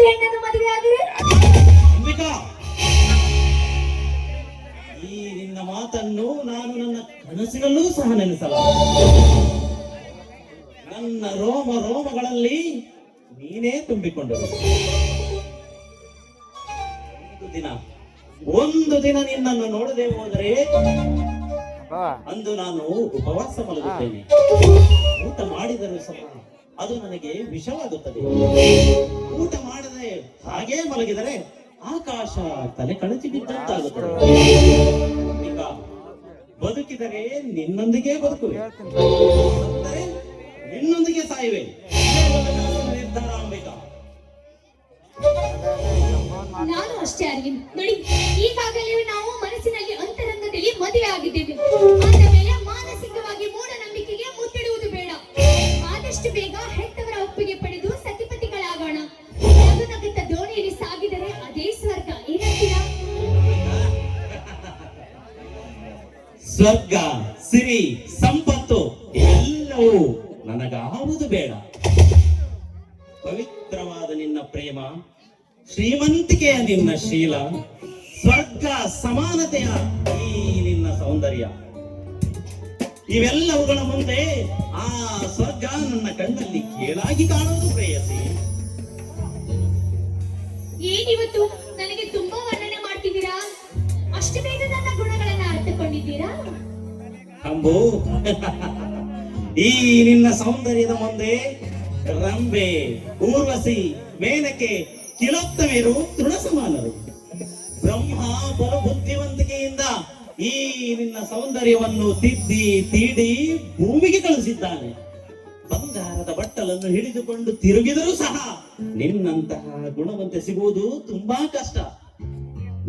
ಹೆಣ್ಣನ್ನು ಮದುವೆ ಆಗಿರಿ? ಅಂಬಿಕಾ, ಈ ನಿನ್ನ ಮಾತನ್ನು ನಾನು ನನ್ನ ಕನಸಿನಲ್ಲೂ ಸಹ ನೆನೆಸಲ್ಲ. ನನ್ನ ರೋಮ ರೋಮಗಳಲ್ಲಿ ನೀನೇ ತುಂಬಿಕೊಂಡರು. ಒಂದು ದಿನ ನಿನ್ನನ್ನು ನೋಡದೆ ಹೋದರೆ ಅಂದು ನಾನು ಉಪವಾಸ ಮಲಗುತ್ತೇನೆ. ಊಟ ಮಾಡಿದರೂ ಸಹ ಅದು ನನಗೆ ವಿಷವಾಗುತ್ತದೆ. ಊಟ ಮಾಡದೆ ಹಾಗೇ ಮಲಗಿದರೆ ಆಕಾಶ ತಲೆ ಕಳಚಿ ಬಿದ್ದಂತಾಗುತ್ತದೆ. ಈಗ ಬದುಕಿದರೆ ನಿನ್ನೊಂದಿಗೆ ಬದುಕುವೆ, ಸತ್ತರೆ ನಿನ್ನೊಂದಿಗೆ ಸಾಯುವೆ. ನಿರ್ಧಾರ ಅಂಬಿಕಾ. ನಾನು ಅಷ್ಟೇ ಅರವಿಂದ್. ನೋಡಿ, ಈಗಾಗಲೇ ನಾವು ಮನಸ್ಸಿನಲ್ಲಿ ಅಂತರಂಗದಲ್ಲಿ ಮದುವೆ ಆಗಿದ್ದೇವೆ. ಅಂದ ಮೇಲೆ ಮಾನಸಿಕವಾಗಿ ಮೂಢನಂಬಿಕೆಗೆ ಮುತ್ತಿಡುವುದು ಬೇಡ. ಆದಷ್ಟು ಬೇಗ ಹೆತ್ತವರ ಒಪ್ಪಿಗೆ ಪಡೆದು ಸತಿಪತಿಗಳಾಗೋಣ. ನಗುನಗುತ್ತ ದೋಣಿಯಲ್ಲಿ ಸಾಗಿದರೆ ಅದೇ ಸ್ವರ್ಗ. ಏನಂತೀರಾ? ಸ್ವರ್ಗ, ಸಿರಿ, ಸಂಪತ್ತು ಎಲ್ಲವೂ ನನಗಾವುದು ಬೇಡ. ಪವಿತ್ರವಾದ ನಿನ್ನ ಪ್ರೇಮ, ಶ್ರೀಮಂತಿಕೆಯ ನಿನ್ನ ಶೀಲ, ಸ್ವರ್ಗ ಸಮಾನತೆಯ ಈ ನಿನ್ನ ಸೌಂದರ್ಯ, ಇವೆಲ್ಲವುಗಳ ಮುಂದೆ ಆ ಸ್ವರ್ಗ ನನ್ನ ಕಣ್ಣಲ್ಲಿ ಕೇಳಾಗಿ ಕಾಣುವುದು ಪ್ರೇಯಸಿ. ಏನಿವತ್ತು ನನಗೆ ತುಂಬಾ ವರ್ಣನೆ ಮಾಡ್ತಿದ್ದೀರಾ? ಅಷ್ಟು ಬೇಗ ನನ್ನ ಗುಣಗಳನ್ನ ಅರ್ಥಕೊಂಡಿದ್ದೀರಾ? ಅಂಬು, ಈ ನಿನ್ನ ಸೌಂದರ್ಯದ ಮುಂದೆ ರಂಬೆ, ಊರ್ವಶಿ, ಮೇನಕೆ, ಕಿಲೋತ್ತಮೆಯರು ತೃಣ ಸಮಾನರು. ಬ್ರಹ್ಮ ಬಲು ಬುದ್ಧಿವಂತಿಕೆಯಿಂದ ಈ ನಿನ್ನ ಸೌಂದರ್ಯವನ್ನು ತಿದ್ದಿ ತೀಡಿ ಭೂಮಿಗೆ ಕಳಿಸಿದ್ದಾನೆ. ಬಂಗಾರದ ಬಟ್ಟಲನ್ನು ಹಿಡಿದುಕೊಂಡು ತಿರುಗಿದರೂ ಸಹ ನಿನ್ನಂತಹ ಗುಣವಂತೆ ಸಿಗುವುದು ತುಂಬಾ ಕಷ್ಟ.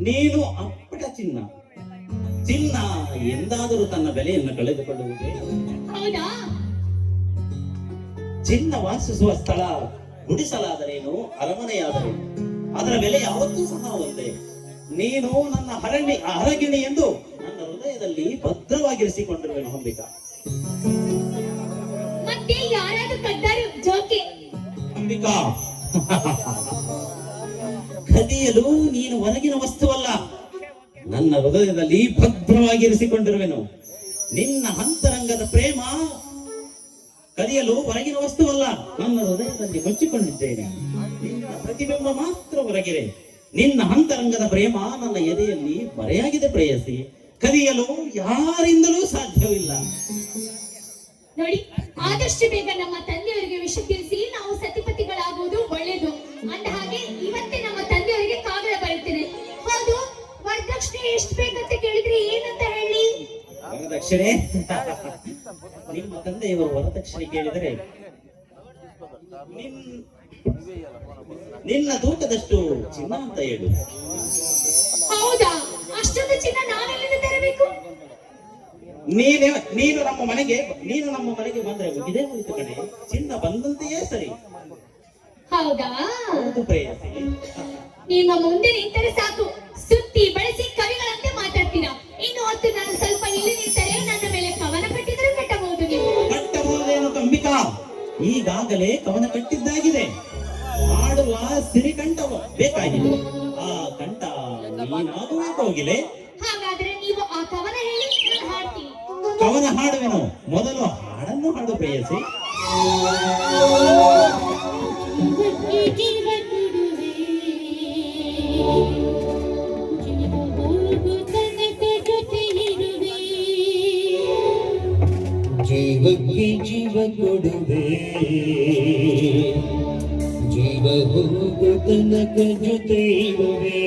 ನೀನು ಅಪ್ಪಟ ಚಿನ್ನ. ಚಿನ್ನ ಎಂದಾದರೂ ತನ್ನ ಬೆಲೆಯನ್ನು ಕಳೆದುಕೊಳ್ಳುವುದೇ? ಹೌದಾ? ಚಿನ್ನ ವಾಸಿಸುವ ಸ್ಥಳ ಗುಡಿಸಲಾದರೇನು, ಅರಮನೆಯಾದರೇನು, ಅದರ ಬೆಲೆ ಯಾವತ್ತೂ ಸಹ ಒಂದೇ. ನೀನು ನನ್ನ ಹರಗಿಣಿ ಎಂದು ನನ್ನ ಹೃದಯದಲ್ಲಿ ಭದ್ರವಾಗಿರಿಸಿಕೊಂಡಿರುವೆನು ಅಂಬಿಕಾ. ಮತ್ತೆ ಯಾರಾದ್ರೂ ಕದ್ದಾರು ಜೋಕೆ? ಅಂಬಿಕಾ, ಕದಿಯಲು ನೀನು ಹೊರಗಿನ ವಸ್ತುವಲ್ಲ, ನನ್ನ ಹೃದಯದಲ್ಲಿ ಭದ್ರವಾಗಿರಿಸಿಕೊಂಡಿರುವೆನು. ನಿನ್ನ ಅಂತರಂಗದ ಪ್ರೇಮ ಕದಿಯಲು ಹೊರಗಿನ ವಸ್ತುವಲ್ಲ, ನನ್ನ ಹೃದಯದಲ್ಲಿ ಮುಚ್ಚಿಕೊಂಡಿದ್ದೇನೆ. ನಿನ್ನ ಪ್ರತಿಬಿಂಬ ಮಾತ್ರ ಹೊರಗಿದೆ. ನಿನ್ನ ಅಂತರಂಗದ ಪ್ರೇಮ ನನ್ನ ಎದೆಯಲ್ಲಿ ಮರೆಯಾಗಿದೆ ಪ್ರೇಯಸಿ. ಕದಿಯಲು ಯಾರಿಂದಲೂ ಸಾಧ್ಯವಿಲ್ಲ. ನೋಡಿ, ಆದಷ್ಟು ಬೇಗ ನಮ್ಮ ತಂದೆಯವರಿಗೆ ವಿಷಯ ತಿಳಿಸಿ ನಾವು ಸತಿಪತಿಗಳಾಗುವುದು ಒಳ್ಳೆಯದು. ಅಂದ ಹಾಗೆ ಇವತ್ತೇ ನಮ್ಮ ತಂದೆಯವರಿಗೆ ಕಾಗದ ಬರುತ್ತೇನೆ. ಹೌದು, ವರದಕ್ಷಿಣೆ ಎಷ್ಟು ಬೇಕಂತ ಕೇಳಿದ್ರೆ ಏನಂತ ಹೇಳಿ? ವರದಕ್ಷಿಣೆ? ನಿಮ್ಮ ತಂದೆಯವರು ವರದಕ್ಷಿಣೆ ಕೇಳಿದರೆ ನಿನ್ನ ತೂಕದಷ್ಟು ಚಿನ್ನ ಅಂತ ಹೇಳು. ಹೌದಾ? ಅಷ್ಟೊಂದು ಚಿನ್ನ ನಾವೆಲ್ಲಿಂದ ತರಬೇಕು? ನೀನು ನಮ್ಮ ಮನೆಗೆ ಬಂದ್ರೆ ಇದೇ ಹೋಯ್ತು ಕಣೆ. ಚಿನ್ನ ಬಂದಂತೆಯೇ ಸರಿ. ಹೌದಾ? ಹೌದು ಪ್ರೇಯಸಿ. ನಿಮ್ಮ ಮುಂದೆ ನಿಂತರೆ ಸಾಕು, ಸುತ್ತಿ ಬಳಸಿ ಕವಿಗಳಂತೆ ಮಾತಾಡ್ತೀರಾ. ಇನ್ನು ಹೊತ್ತು ನಾನು ಸ್ವಲ್ಪ ಇಲ್ಲಿ ನಿಂತರೆ ನನ್ನ ಮೇಲೆ ಕವನ ಕಟ್ಟಿದರೂ ಕಟ್ಟಬಹುದು. ನೀವು ಕಟ್ಟಬಹುದೇನು ಅಂಬಿಕಾ? ಈಗಾಗಲೇ ಕವನ ಕಟ್ಟಿದ್ದಾಗಿದೆ. ಹಾಡುವ ಸಿರಿಕಂಠವ ಬೇಕಾಗಿದೆ. ಆ ಕಂಠ ನೀನಾಗುವೆ ಕೋಗಿಲೆ. ಹಾಗಾದ್ರೆ ನೀವು ಆ ಕವನ ಹೇಳಿ, ನಾನು ಹಾಡ್ತೀನಿ. ಕವನ ಹಾಡುವೆನು, ಮೊದಲು ಹಾಡನ್ನು ಹಾಡು ಪ್ರೇಯಸಿ. ಜೀವಕ್ಕೆ ಜೀವ ಕೊಡುವೆ, ಜೀವ ಹೋಗು ತನಕ ಜೊತೆ ಇರುವೆ.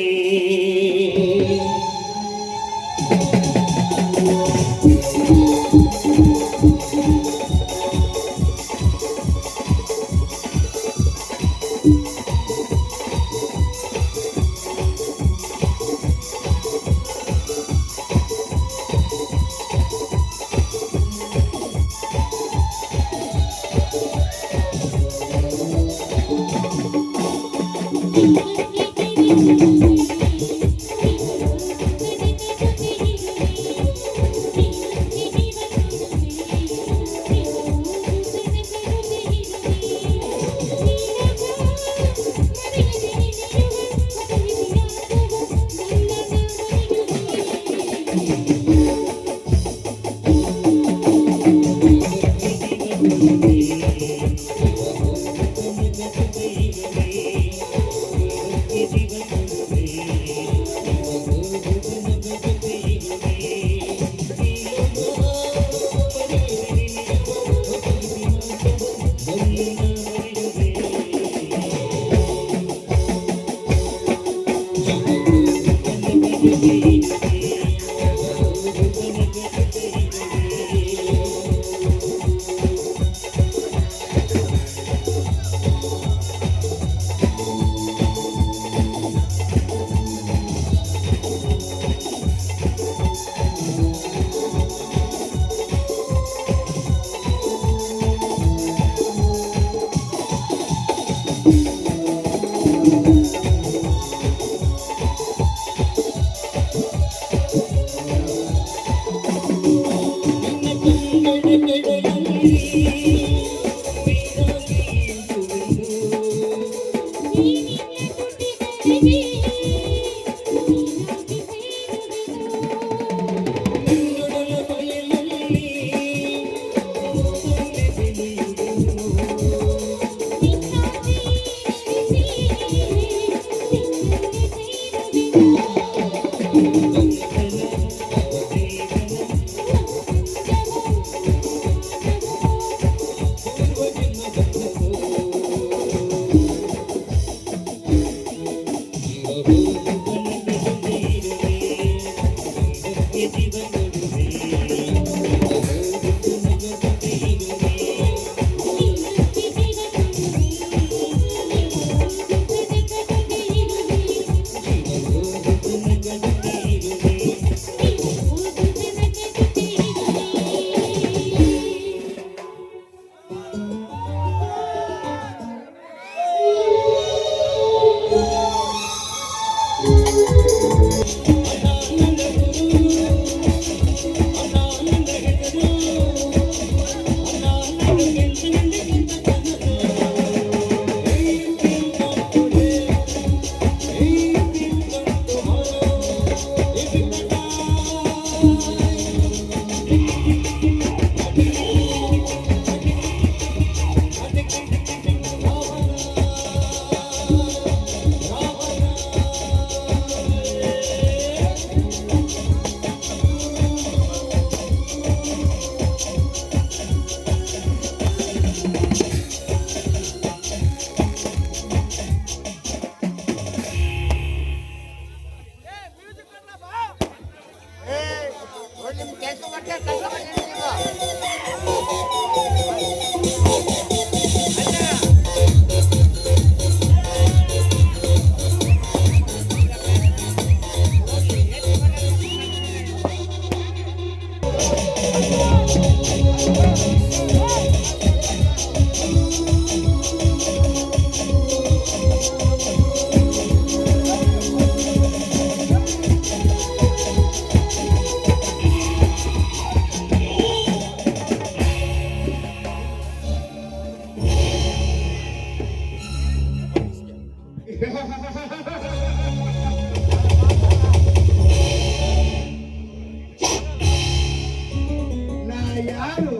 ನಾ ಯಾರು?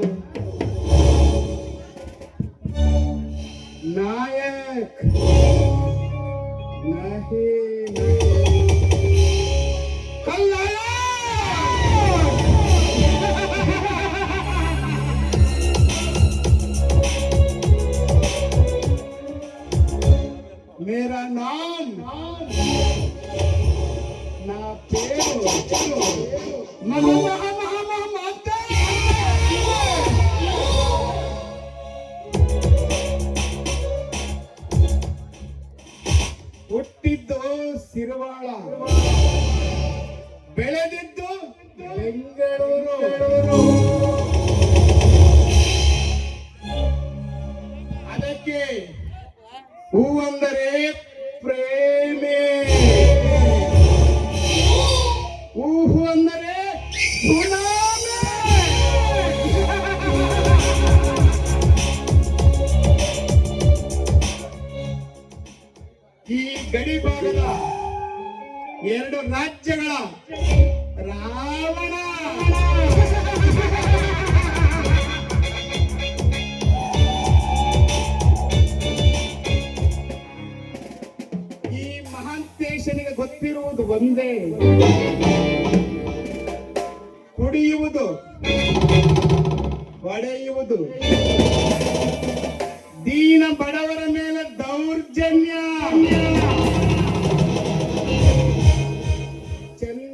ನಾಯಕ್ ನಹಿ ಕಲ್ಲಾಯ. मेरा नाम ना पेरो महा महा महा महा माता ಹುಟ್ಟಿದ್ದು ಸಿರವಾಳ, ಬೆಳೆದಿದ್ದು ಬೆಂಗಳೂರು. ಅದಕ್ಕೆ ಹೂವಂದರೆ ಪ್ರೇಮೆ, ಹೂವು ಅಂದರೆ ಸುನಾಮಿ. ಈ ಗಡಿ ಭಾಗದ 2 ರಾಜ್ಯಗಳ ರಾವಣ. ಈ ಮಹಾಂತೇಶನಿಗೆ ಗೊತ್ತಿರುವುದು ಒಂದೇ, ಕುಡಿಯುವುದು, ಹೊಡೆಯುವುದು, ದೀನ ಬಡವರ ಮೇಲೆ ದೌರ್ಜನ್ಯ, ಚೆನ್ನ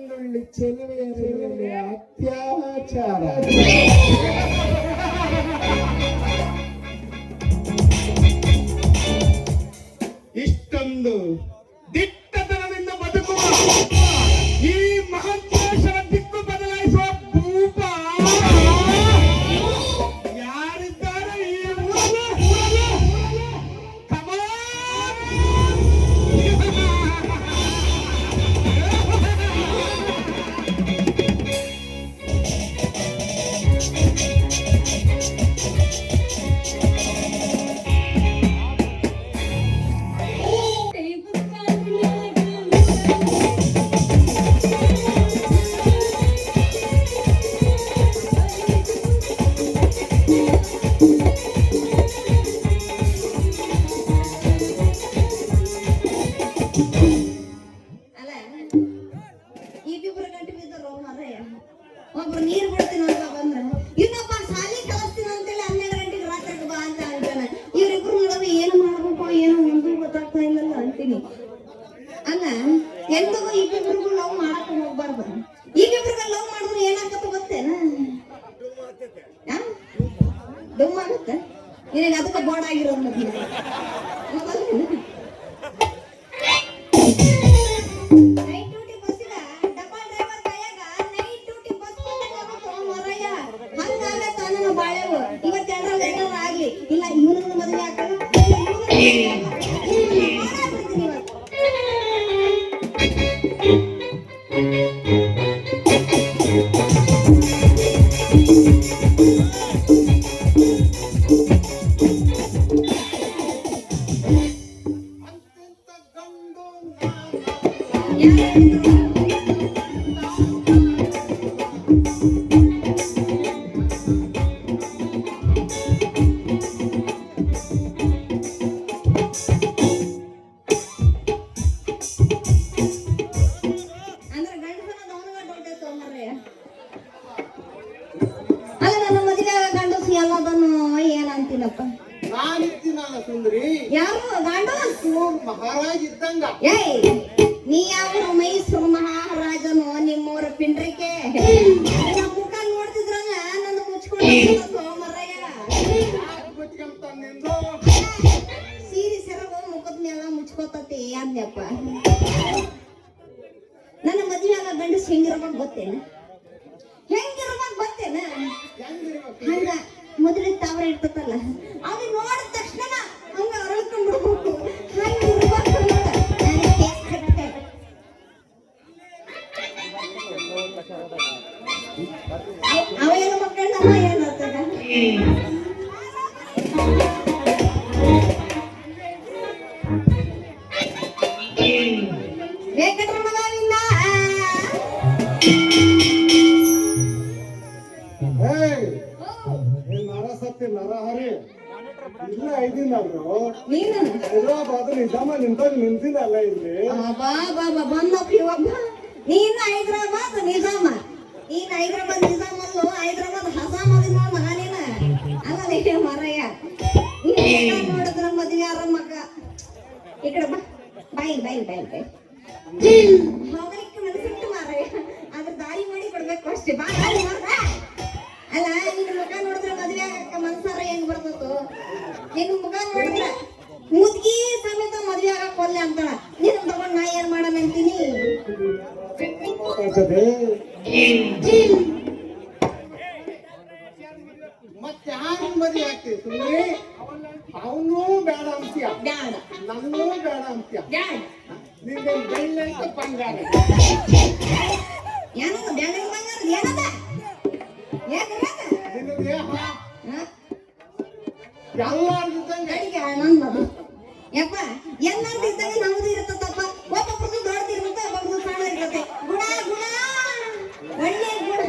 ದಿಟ್ಟತನದಿಂದ ಬದುಕುವ ಈ ಮಹಾಂತೇಶನ ದಿಕ್ಕು ಬದಲಾಯಿಸುವ ಭೂಪ ಯಾರಿದ್ದಾರೆ ಈ ಊರಲ್ಲಿ? Come on! ಅಲ್ಲ ಇಬ್ಬಿಬ್ರು ಗಂಟೆ ಬಿದ್ದರು ಮಾರಯ್ಯ. ಒಬ್ರು ನೀರ್ ಬಿಡ್ತೀನಿ ಅಂತ ಬಂದ್ರ ಇನ್ನೊಬ್ಬ ಸಾಲಿ ಕಲಿಸ್ತೀನಿ ಅಂತೇಳಿ 12 ಗಂಟೆಗೆ ರಾತ್ರಿಗೆ ಬಾ ಅಂತ ಅಂತಾನ. ಇವ್ರಿಬ್ರು ನಡುವೆ ಏನು ಮಾಡ್ಬೇಕು ಏನೋ ಒಂದು ಗೊತ್ತಾಗ್ತಾ ಇಲ್ಲಲ್ಲ ಅಂತೀನಿ. ಅಲ್ಲ ಎಂದಿಗೂ ಇಬ್ಬಿಬ್ರಿಗೂ ಲವ್ ಮಾಡಕ್ ಹೋಗ್ಬಾರ್ದು. ಇಬ್ಬಿಬ್ರಿಗೆ ಲವ್ ಮಾಡಿದ್ರೆ ಏನಾಗತ್ತ ಗೊತ್ತೇನ? ದುಮ್ ಆಗುತ್ತೆ. ನಿನಗೆ ಅದಕ್ಕೆ ಬೋರ್ಡ್ ಆಗಿರೋದು ಮತ್ತೆ ನೈಟ್ ಡ್ಯೂಟಿ ಬಸ್ಸಿಗ ಡಬಲ್ ಡ್ರೈವರ್ ಕೈಯಾಗ ನೈಟ್ ಡ್ಯೂಟಿ ಬಸ್ ಕೊಟ್ಟಾಗ ಮರಯ್ಯ ಹಂಗಾಗತ್ತ ನನ್ನ ಬಾಳೆವು. ಇವತ್ತು ಎಲ್ಲರೂ ಏನಾರ ಆಗ್ಲಿ ಇಲ್ಲ ಇವನನ್ನ ಮದುವೆ ಹಾಕೋಣ ಮಾಡ್ಬಿಡ್ತೀನಿ ಇವತ್ತು. ಅಂದ್ರೆ ಗಂಡಸನ ದವನಗ ದೊಡ್ಡೈತೋ ಮಾರಯ್ಯ. ಅಲ್ಲ ನನ್ನ ಮದುವೆ ಗಂಡಸು ಎಲ್ಲದನ್ನು ಏನಂತೀನಪ್ಪ? ನಾನಿದ್ದೀನಲ್ಲ ಸುಂದರಿ, ಯಾರು ಗಂಡಸ್? ಮಹಾರಾಜ್ ಇದ್ದಂಗ. ಏಯ್ ನೀ ಯಾವ ಮೈಸೂರು ಮಹಾರಾಜನು ನಿಮ್ಮೂರ ಪಿಂಡ್ರಿಕೆ ನನ್ನ ಮುಖ ನೋಡ್ತಿದ್ರಲ್ಲ ನನ್ನ ಮುಚ್ಕೊಂಡು ಮರಯ್ಯ. ಗೊತ್ತಿಗಂತ ನಿಂದು ಸೀರೆ ಸೆರಗು ಮುಖದ ಮೇಲೆ ಮುಚ್ಕೋತತಿ ಅಂದ್ಯಪ್ಪ. ನನ್ನ ಮದುವೆಯಾಗ ಗಂಡಸ್ ಹೆಂಗಿರ್ಬೇಕು ಗೊತ್ತೇನ? ಹೆಂಗಿರ್ಬೇಕು ಗೊತ್ತೇನ? ಹೆಂಗಿರ್ಬೇಕು? ಹಂಗ ಮೊದಲೇ ತಾವ್ರ ಇರ್ತತಲ್ಲ ಅದು ನೋಡಿದ ತಕ್ಷಣ ಹಂಗ ಅರಳ್ಕೊಂಡ್ಬಿಡ್ಬೇಕು. ಹಂಗಿರ್ಬೇಕು ನೋಡ. ನನಗೆ ಕೇಸ್ ಕಟ್ಟೆ. ಅವೇನು ಮಕ್ಕಳ ಅಮ್ಮ ಏನಾಗ್ತದ? ವೆಂಕಟರಮಣವಿಂದ ನರಸತ್ಯ ನರಹರಿ ಇಲ್ಲ ಇದೀನಲ್ರು ನೀನು ಹೈದರಾಬಾದ್ ನಿಜಾಮ ನಿಂತಿದ್ದಲ್ಲ ಇಲ್ಲಿ. ಬಾ ಬಾ ಬಾ ಬಂದಪ್ಪ ಇವಾಗ. ನೀನು ಹೈದರಾಬಾದ್ ನಿಜಾಮ. ನೀನು ಹೈದರಾಬಾದ್ ನಿಜಾಮ್ ಅಲ್ಲೋ ಹೈದರಾಬಾದ್ ಹಸಾಮ್ ಅದಿ ನೋಡ್ ಮಗ ನೀನ. ಅಲ್ಲ ನೀ ಮಾರಯ್ಯ ನೀನು ನೋಡಿದ್ರ ಮದ್ವೆ ಯಾರ ಮಗ ಈ ಕಡೆ ಬಾ. ಬಾಯಿ ಬಾಯಿ ಬಾಯಿ ಬಾಯಿ ಹೋಗಲಿಕ್ಕೆ ಮನಸ್ಸಿಟ್ಟು ಮಾರಯ್ಯ. ಅದ್ರ ದಾರಿ ಮಾಡಿ ಕೊಡ್ಬೇಕು ಅಷ್ಟೇ. ಬಾ ಬಾಯಿ ಮಾರ್ದ. ಅಲ್ಲ ನಿನ್ನ ಮುಖ ನೋಡಿದ್ರೆ ಮದ್ವೆ ಆಗಕ್ಕ ಮನ್ಸಾರ ಹೆಂಗ್ ಬರ್ತದೋ? ನಿನ್ನ ಮುಖ ನೋಡಿದ್ರ ಮುದ್ಗಿ ಸಮೇತ ಮದ್ವೆ ಆಗಕ್ ಒಲ್ಲೆ ಅಂತಾಳ. ನೀನು ತಗೊಂಡ್ ನಾ ಏನ್ ಮಾಡೋಣ ಅಂತೀನಿ? ಮತ್ತೆ ಯಾರು ಮದುವೆ ಆಗ್ತೀವಿ ಸುಮ್ಮನೆ? ಅವನು ಬೇಡ ಅಂತೀಯ, ಬ್ಯಾಡ ನನ್ನೂ ಬೇಡ ಅಂತೀಯ. ಬ್ಯಾಡ ನಿಂಗೆ ಬೆಳ್ಳಂತ ಬಂಗಾರ ಏನದ ಬ್ಯಾಡ ಬಂಗಾರ ಏನದ? ನಿನ್ನ ದೇಹ ಹ? ಎಲ್ಲಾರ್ದಿದ್ದಂಗೆ ಅಡಿಗೆ ನನ್ನದು ಯಪ್ಪ. ಎಲ್ಲಾರ್ದು ಇದ್ದಾಗ ನಮ್ದು ಇರ್ತದಪ್ಪ. ಒಬ್ಬೊಬ್ರದ್ದು ದೊಡ್ಡದಿರುತ್ತೆ, ಒಬ್ಬೊಬ್ರದ್ದು ಸಣ್ಣ ಇರ್ತದೆ. ಗುಣ ಗುಣ ಒಳ್ಳೆ ಗುಣ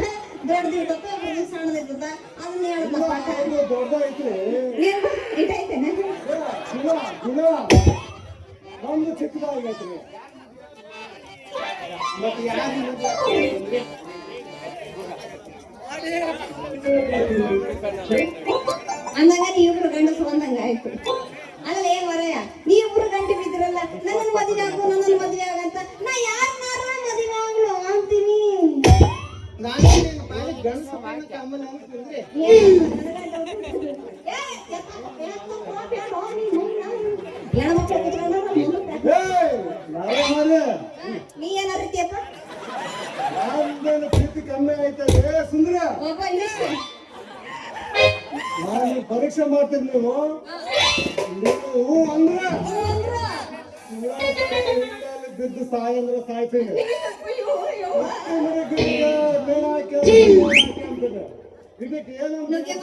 ದೊಡ್ಡದಿರ್ತದೆ, ಒಬ್ಬರದ್ದು ಸಣ್ಣದಿರ್ತದ. ಅದನ್ನ ಹೇಳದಪ್ಪ. ದೊಡ್ಡದೈತ್ರಿ ನೀನು ಇಟ್ಟೈತೇನೆ? ಗುಣ ಗುಣ ನಮ್ದು ಚಿಕ್ಕದಾಗೈತ್ರಿ. ಮತ್ತೆ ಯಾರು ಅಂದಾಗ ನೀವಿಬ್ರು ಗಂಡಸರು ಅಂದಂಗ ಆಯ್ತು. ಅಲ್ಲ ಏನ್ ವರಯ್ಯ ನೀವಿಬ್ರು ಗಂಟೆ ಬಿದ್ದಿರಲ್ಲ ನನ್ನನ್ನು ಮದುವೆ ಆಗು ನನ್ನನ್ನು ಮದುವೆ ಆಗಂತ. ನಾ ಯಾರನ್ನಾರ ಮದುವೆ ಆಗ್ಲು ಅಂತೀನಿ. ನಾನು ಗಂಡಸ ಆಮೇಲೆ ಅಂತಿದ್ರೆ ಹೆಣ್ಮಕ್ಳು ಕುತ್ಕೊಂಡ್ರೆ ಪರೀಕ್ಷೆ ಮಾಡ್ತೀರಿ ನೀವು ನೀವು ಅಂದ್ರೆ ಬಿದ್ದು ಸಾಯ ಅಂದ್ರೆ ಸಾಯ್ತೀನಿ ಇದಕ್ಕೆ ಏನಂತ ನುಗ್ಗೆ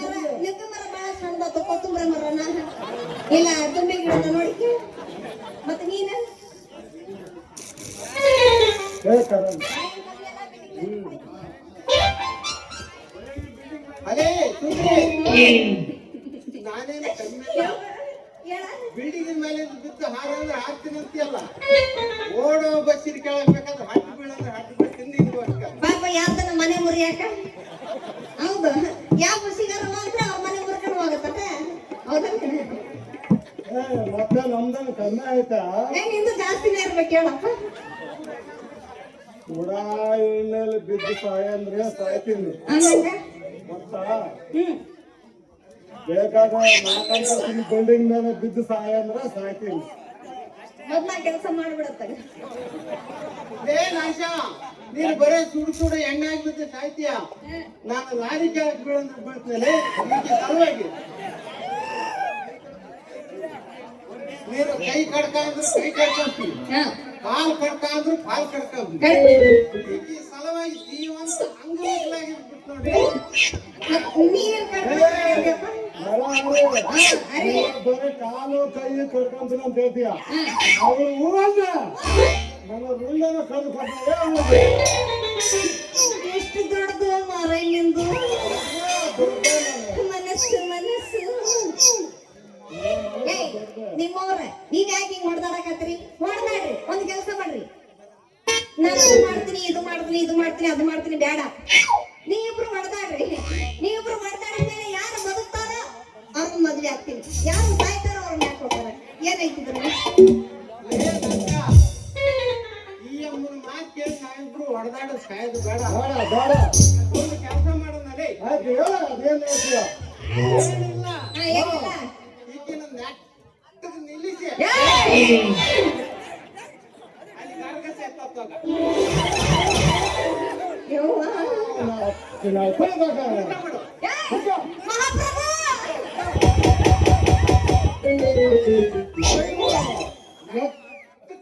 ಮರ ಬಾಳ ಸಣ್ಣದಾತು ಕೊತ್ತಂಬರಿ ಮರನ ಇಲ್ಲ ತುಂಬೆ ಗಿಡದ ನೋಡಿ ಮತ್ತೆ ನೀನ ಅಲೇ ನಾನೇನು ಬಿಲ್ಡಿಂಗ್ ಮೇಲೆ ಬಿದ್ದು ಹಾರಂದ್ರೆ ಹಾಕ್ತೀನಿ ಅಂತೀಯಲ್ಲ ಓಡೋ ಬಸ್ಸಿನ ಕೆಳಗ್ಬೇಕಾದ್ರೆ ಹಟ್ಟು ಬೀಳಂದ್ರೆ ಹಟ್ಟು ಬೀಳ್ತೀನಿ ಪಾಪ ಯಾವ್ದನ ಮನೆ ಮುರಿಯಾಕ ಹೌದು ಯಾವ ಬಸ್ಸಿಗಾರ ಮಾತ್ರ ಅವ್ರ ಮನೆ ಮುರ್ಕೊಂಡು ಹೋಗತ್ತ ಹೌದಲ್ಲ ಮತ್ತೆ ನಮ್ದನ್ ಕಮ್ಮಿ ಆಯ್ತಾ ನಿಂದು ಜಾಸ್ತಿನೇ ಇರ್ಬೇಕು ಹೇಳಪ್ಪ ಉಡಾ ಎಣ್ಣೆಲಿ ಬಿದ್ದು ಸಾಯ ಅಂದ್ರೆ ಸಾಯ್ತೀನಿ ಆಮೇಲೆ ಮತ್ತ ಬೇಕಾದ ನಾಲ್ಕಂತ ಬಿಲ್ಡಿಂಗ್ ಮೇಲೆ ಬಿದ್ದು ಸಾಯ ಅಂದ್ರೆ ಸಾಯ್ತೀನಿ ಮೊದ್ಲ ಕೆಲಸ ಮಾಡ್ಬಿಡತ್ತ ನೀನು ಬರೇ ಸುಡು ಎಣ್ಣೆ ಆಗ್ಬಿಟ್ಟು ಸಾಯ್ತೀಯ ನಾನು ಲಾರಿ ಕೆಳಗೆ ಬೀಳಂದ್ರೆ ಬೀಳ್ತೇನೆ ಸಲುವಾಗಿ ನೀನು ಕೈ ಕಡ್ಕ ಅಂದ್ರೆ ಕೈ ಕಡ್ಕೊಂತೀನಿ ಕಾಲ್ ಕಡ್ಕ ಅಂದ್ರೆ ಕಾಲ್ ಕಡ್ಕೊಂತೀನಿ ಈ ಸಲುವಾಗಿ ಜೀವಂತ ಅಂಗವಿಕಲಾಗಿರ್ಬಿಟ್ಟು ನೋಡಿ ಬರೀ ಕಾಲು ಕೈ ಕಡ್ಕೊಂತೀನಿ ಅಂತ ಹೇಳ್ತೀಯ ಅವಳು ಹೂವಲ್ಲ ನನ್ನ ರುಂಡನ ಕಳೆದು ಕೊಟ್ಟೆ ಎಷ್ಟು ದೊಡ್ಡದು ಮಾರೈ ನಿಂದು ಮನಸ್ಸು ಮನಸ್ಸು ನಿಮ್ಮವ್ರ ನೀವ್ ಯಾಕೆ ಹಿಂಗ್ ಹೊಡೆದಾಡಕತ್ರಿ ಹೊಡೆದಾಡ್ರಿ ಒಂದ್ ಕೆಲಸ ಮಾಡ್ರಿ ನಾನು ಮಾಡ್ತೀನಿ ಇದು ಮಾಡ್ತೀನಿ ಇದು ಮಾಡ್ತೀನಿ ಅದು ಮಾಡ್ತೀನಿ ಬೇಡ ನೀವಿಬ್ರು ಹೊಡೆದಾಡ್ರಿ ನೀವಿಬ್ರು ಹೊಡೆದಾಡಿದ್ಮೇಲೆ ಯಾರು ಬದುಕ್ತಾರ ಅವ್ರನ್ನ ಮದ್ವೆ ಆಗ್ತೀನಿ ಯಾರು ಸಾಯ್ತಾರ ಅವ್ರನ್ನ ಯಾಕೆ ಹೋಗ್ತಾರ ಏನೈತಿದ್ರು ಈ ಅಮ್ಮನ ಮಾತು ಕೇಳಿ ನಾವಿಬ್ರು ಹೊಡೆದಾಡೋದು ಸಾಯೋದು ಬೇಡ ಒಂದು ಕೆಲಸ ಮಾಡೋಣಲೇ ಏನಿಲ್ಲ ಏನಿಲ್ಲ ಈಗಿನ ನೆಟ್ಟಗೆ ನಿಲ್ಲಿಸಿ ಅಲ್ಲಿ ಗರ್ಗಸ ಎತ್ತೋಗ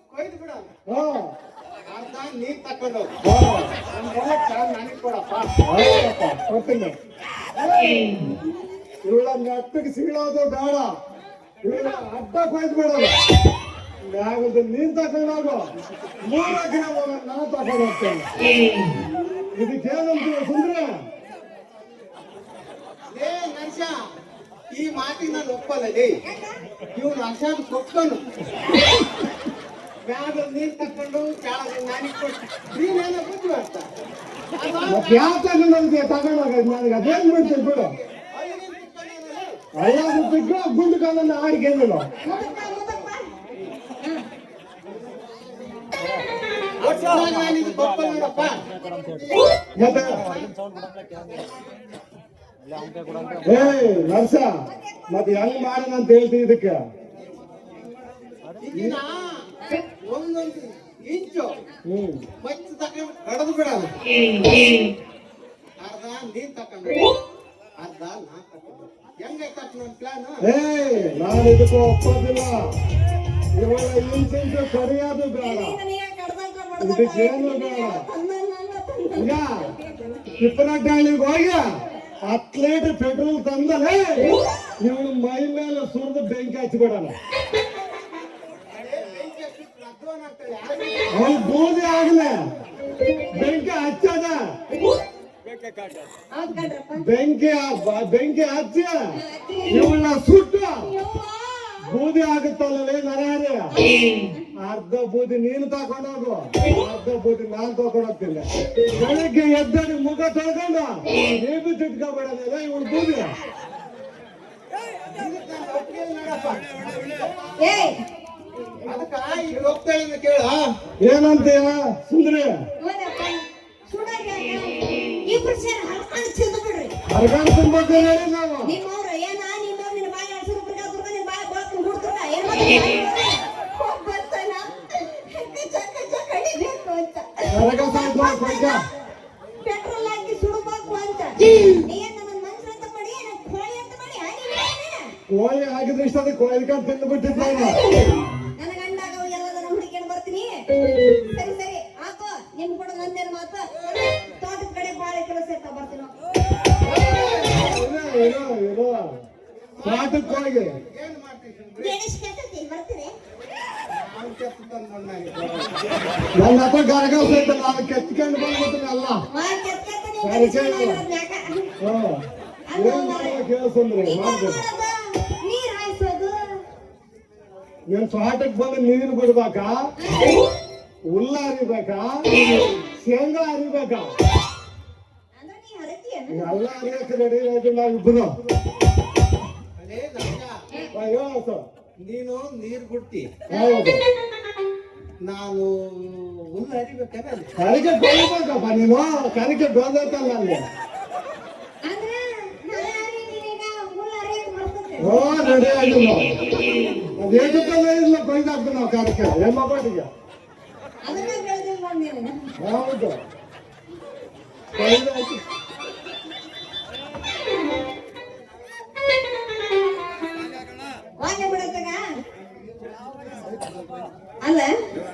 ಕೊಯ್ದು ಬಿಡ ಅರ್ಧ ನೀರ್ ತಕೊಂಡು ನನಗೆ ಕೊಡಪ್ಪ ಕೊಡ್ತೀನಿ ಇವಳ ನೆಟ್ಟಗೆ ಸಿಗೋದು ಬೇಡ ಇವಳ ಅಡ್ಡ ಕೊಯ್ದು ಬಿಡೋದು ಯಾವ್ದು ನೀನ್ ತಕೊಂಡಾಗು 3 ದಿನ ನಾನು ತಕೊಂಡು ಹೋಗ್ತೇನೆ ಇದಕ್ಕೇನಂತೀವಿ ಸುಂದ್ರೆ ಏ ನರ್ಷ ಈ ಮಾತಿಗೆ ನಾನು ಒಪ್ಪಲ್ಲ ಇವ್ ನರ್ಷನ್ ಕೊಟ್ಟನು ಬ್ಯಾಗ ನೀರ್ ತಕೊಂಡು ಕೆಳಗೆ ನನಗೆ ಕೊಟ್ಟು ನೀನೇನೋ ಬುದ್ಧಿ ಬರ್ತ ಯಾವ ತಗೊಂಡೋಗಿ ತಗೊಂಡೋಗ ನನಗೆ ಅದೇನ್ ಬಿಡ್ತೀನಿ ಬಿಡು ಅಯ್ಯಾದ್ರು ಬಿಟ್ಟು ಗುಂಡು ಕಾಲನ್ನ ಆಡಿಕೆ ಏನಿಲ್ಲ ಏ ನರ್ಸ ಮತ್ತೆ ಹೆಂಗ್ ಮಾಡೋಣ ಅಂತ ಹೇಳ್ತೀನಿ ಇದಕ್ಕೆ ಒಂದೊಂದು ಇಂಚು ಮಚ್ಚ ತಕೊಂಡು ಕಡದು ಬಿಡೋದು ಅರ್ಧ ನೀನ್ ತಕೊಂಡು ಅರ್ಧ ನಾ ತಕೊಂಡು ಹೆಂಗೈತಪ್ಪ ನನ್ನ ಪ್ಲಾನ್ ನಾನು ಇದಕ್ಕೂ ಒಪ್ಪೋದಿಲ್ಲ ಇವಳ ಇಂಚಿಂಚು ಸರಿಯಾದ ಬೇಡ ಇದಕ್ಕೇನು ಬೇಡ ಈಗ ತಿಪ್ಪನಡ್ಡಾಳಿಗೆ ಹೋಗಿ 10 ಲೀಟರ್ ಪೆಟ್ರೋಲ್ ತಂದಲೇ ಇವಳು ಮೈ ಮೇಲೆ ಸುರಿದು ಬೆಂಕಿ ಹಚ್ಚಿಬಿಡೋಣ ಅವ್ನು ಬೂದಿ ಆಗಲೇ ಬೆಂಕಿ ಹಚ್ಚದ ಬೆಂಕಿ ಹಚ್ಚಿ ಇವಳನ್ನ ಸುಟ್ಟು ಬೂದಿ ಆಗುತ್ತಲ್ಲೇ ನರಹರಿ ಅರ್ಧ ಬೂದಿ ನೀನು ತಕೊಂಡೋಗು ಅರ್ಧ ಬೂದಿ ನಾನ್ ತಕೊಂಡೋಗ್ತಿಲ್ಲ ಬೆಳಗ್ಗೆ ಎದ್ದಡಿ ಮುಖ ತೊಳ್ಕೊಂಡು ನೀವು ತಿಟ್ಕೊಬೇಡಲ್ಲ ಇವಳು ಬೂದಿ ಅದಕ್ಕ ಈಗ ಹೋಗ್ತಾಳೆ ಕೇಳ ಏನಂತೀಯ ಸುಂದ್ರಿ ಹರಗಾಣ ತುಂಬೋಕೆ ಹೇಳಿ ನಾವು ಪೆಟ್ರೋಲ್ ಹಾಕಿ ಸುಡಬೇಕು ಅಂತ ಏನ್ ನನ್ನ ಮನ್ಸು ಅಂತ ಮಾಡಿ ಕೋಳಿ ಅಂತ ಮಾಡಿ ಕೋಳಿ ಆಗಿದ್ರೆ ಇಷ್ಟ ಅದಕ್ಕೆ ಕೊಯ್ಕೊಂಡು ತಿಂದು ಬಿಟ್ಟಿದ್ ನಾನು ನನ್ನ ಗಂಡಾಗ ಎಲ್ಲದನ್ನ ಹುಡುಕಿಕೊಂಡು ಬರ್ತೀನಿ. ಸರಿ ಸರಿ ಆತು, ನಿಮ್ ಕೂಡ ನಂದೇನು ಮಾತು. ತೋಟದ ಕಡೆ ಬಾಳೆ ಕೆಲಸ ಇರ್ತಾ ಬರ್ತೀನಿ. ಇರೋ ತೋಟಕ್ಕೆ ಹೋಗಿ ಗಣೇಶ್ ಕೆತ್ತತಿ ಬರ್ತೀನಿ. ನನ್ನ ಹತ್ರ ಗರಗಾಸ ಐತೆ ನಾನು ಕೆತ್ಕೊಂಡು ಬಂದ್ಬಿಡ್ತೀನಿ ಅಲ್ಲ ಕೆತ್ತತೀನಿ ಸರಿ ಸರಿ ಕೇಳಿಸಂದ್ರಿ ಮಾಡ್ಬೇಕು ನೀರ್ ಹಾಯಿಸೋದು. ನೀನ್ ತೋಟಕ್ಕೆ ಬಂದು ನೀರು ಬಿಡ್ಬೇಕಾ, ಹುಲ್ಲ ಹರಿಬೇಕಾ, ಶೇಂಗಾ ಹರಿಬೇಕಾ, ಅಂದ್ರೆ ನೀ ಹರತಿಯೇನ? ಎಲ್ಲ ಹರಿಯಕ್ಕೆ ರೆಡಿ ಆಯ್ತು ನಾವಿಬ್ಬರು. ಅಯ್ಯೋ ನೀನು ನೀರ್ ಬಿಡ್ತಿ, ಹೌದು ನಾನು ಹುಲ್ಲು ಹರಿಬೇಕಾದ್ರೆ ಕರಿಕೆ ಬೆಳಿಬೇಕಪ್ಪ ನೀನು, ಕರಿಕೆ ಬೆಳೆದೈತಲ್ಲ ಅಲ್ಲಿ. ಅಂದ್ರೆ ನಾನು ಹರಿತೀನೀಗ, ಹುಲ್ಲು ಹರಿಯಕ್ಕೆ ಬರ್ತದೆ. ಓ ರೆಡಿ ಆಗಿಲ್ಲ ಅದೇಟಕ್ಕಲ್ಲ ಇಲ್ಲ ಕೊಯ್ದಾಕ್ತು ನಾವು ಕರಿಕೆ ಹೆಮ್ಮಪಾಟಿಗೆ. ಅದನ್ನ ಬೆಳೆದಿಲ್ಲ ನೋಡಿ ನೀನು. ಹೌದು ಕೊಯ್ದಾಕಿ ವಾಂಗೆ ಬಿಡತ್ತಾಗ ಅಲ್ಲ,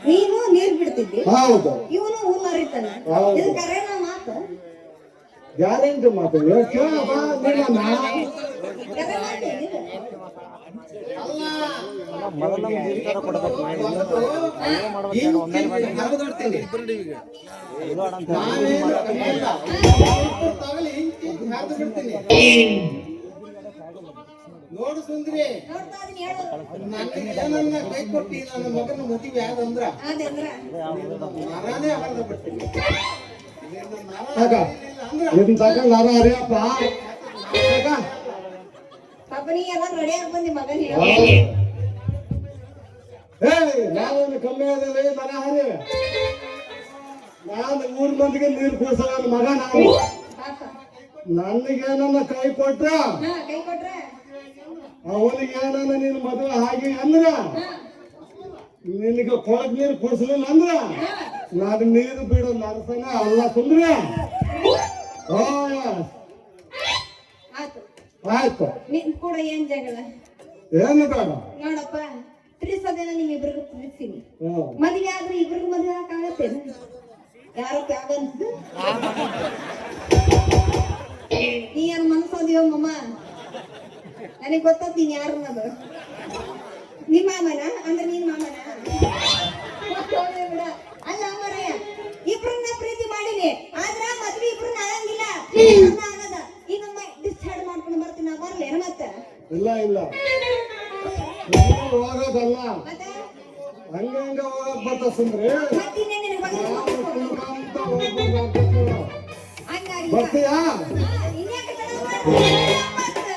ನೀನು ನೀರ್ ಬಿಡ್ತಿದ್ದಿ, ಹೌದು ಇವನು ಹುಲ್ಲು ಹರಿತಾನೆ. ಹೌದು. ಇದು ಕರೆನ ಮಾತು, ಗ್ಯಾರಂಟಿ ಮಾತು ಕೇಳಪ್ಪ ನೀನನ್ನ ಕರೆ ಮಾತು ಇದು. ಹರಿದೋಡ್ತೀನಿ. ನಾನೇನು ಕಮ್ಮಿ ಇಲ್ಲ. ತಗೊಳ್ಳಿ, ಇಂಚ್ ಹರಿದು ಬಿಡ್ತೀನಿ. ನೋಡು ಸುಂದ್ರಿ, ನೋಡ್ತಾ ಇದೀನಿ, ಹೇಳು. ನನಗೆ ಏನನ್ನ ಕೈ ಕೊಟ್ಟಿ ನನ್ನ ಮಗನ ಮದುವೆ ಆದಂದ್ರ ಅದಂದ್ರ ನಾನೇ ಹರಿದು ಬಿಡ್ತೀನಿ. ಆಗ ಇದನ್ನ ತಗೊಂಡು ನಾನು ಹರಿಯಪ್ಪ ಆಗ ಪಾಪ ನೀ ಎಲ್ಲ ರೆಡಿಯಾಗಿ ಬಂದಿ ಮಗನ್ ಹೇಳ. ನಾನೇನು ಕಮ್ಮಿ ಆದಲ್ಲಿ ಮನೆ ಹರಿ, ನಾನು 3 ಮಂದಿಗೆ ನೀರು ಕುಡಿಸೋ ನನ್ನ ಮಗ ನಾನು. ಪಾಪ ನನಗೇನನ್ನ ಕೈ ಕೊಟ್ರ ಕೈ ಕೊಟ್ರೆ ಅವನಿಗೆ ಏನನ್ನ ನೀನು ಮದುವೆ ಹಾಗೆ ಅಂದ್ರ, ನಿನಗೆ ಕೊಳಕ್ ನೀರು ಕುಡಿಸ್ಲಿಲ್ಲ ಅಂದ್ರ ನಾನು ನೀರು ಬಿಡೋ ನರಸನ ಅಲ್ಲ ಸುಂದ್ರ. ಆತು, ಆಯ್ತು ನಿನ್ ಕೂಡ ಏನ್ ಜಗಳ ಏನು ಬೇಡ. ನೋಡಪ್ಪ, ತಿಳಿಸೋದೇನ ನಿಮ್ ಇಬ್ರಿಗೂ ತಿಳಿಸ್ತೀನಿ. ಹ್ಮ್ ಮದುವೆ ಆದ್ರೆ ಇಬ್ರಿಗೂ ಮದುವೆ ಆಗತ್ತೇನ? ಯಾರೋ ಕ್ಯಾಬಂತ ನೀ ಏನ್ ಮನ್ಸೋದಿಯೋ ಮಮ್ಮ, ನನಗ್ ಗೊತ್ತಾತ್ ನೀನ್ ಯಾರು ಅನ್ನೋದು. ನಿಮ್ ಮಾಮನ ಅಂದ್ರೆ ನಿನ್ ಮಾಮನ ಹೋಗ್ಲಿ ಬಿಡ. ಅಲ್ಲ ಮರಯ್ಯ, ಇಬ್ರನ್ನ ಪ್ರೀತಿ ಮಾಡೀನಿ, ಆದ್ರ ಮದ್ವೆ ಇಬ್ರನ್ನ ಆಗಂಗಿಲ್ಲ ಆಗದ. ಈಗ ಡಿಸೈಡ್ ಮಾಡ್ಕೊಂಡು ಬರ್ತೀನಿ, ನಾ ಬರ್ಲೇನ ಮತ್ತೆ? ಇಲ್ಲ ಇಲ್ಲ ಹೋಗೋದಲ್ಲ, ಮತ್ತೆ ಹಂಗ ಹೋಗಕ್ ಬರ್ತ ಸುಂದ್ರಿ. ಮತ್ತಿನ್ನೇ ನಿನಗ್ ಬಗ್ಗೆ ಅಂತ ಹೋಗ್ಬೇಕು ಹಂಗಾಗಿ ಬರ್ತೀಯಾ? ಇನ್ಯಾಕೆ ತಡ ಮಾಡ್ತೀಯ?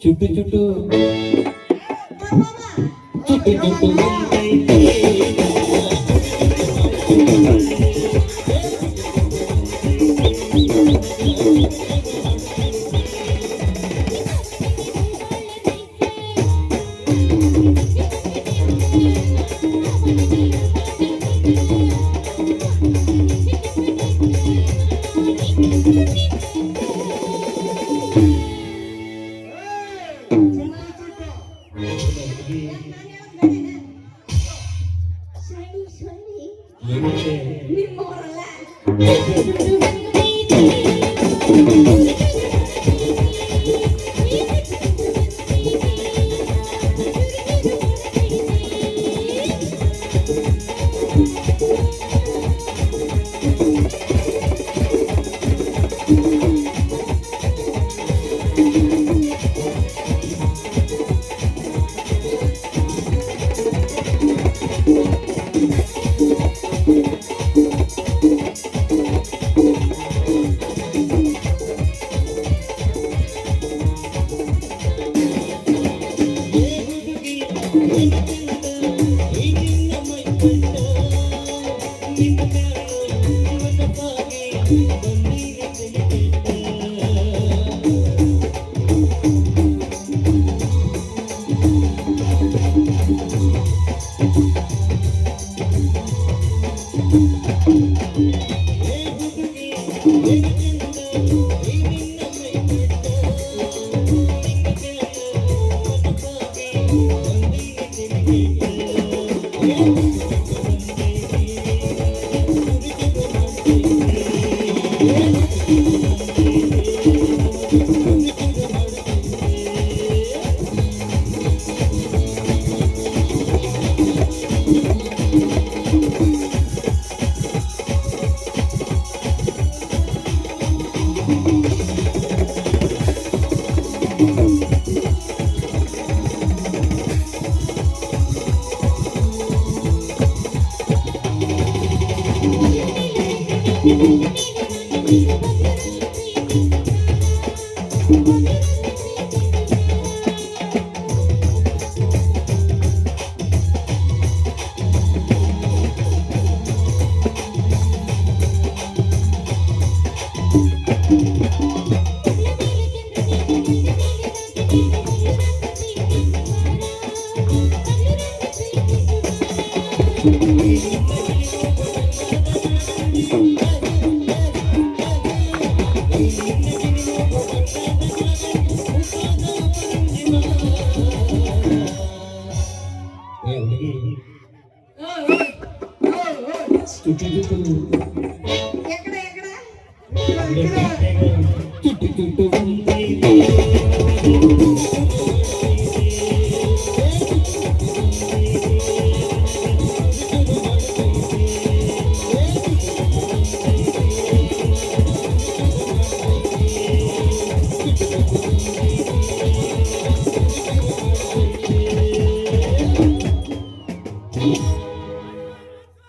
ಚುಟ್ಟು ಚುಟ್ಟು ಚುಟ್ಟು ಚುಟ್ಟು ನಿಮ್ಮವರಲ್ಲ ಎಕಡೆ ಎಕಡೆ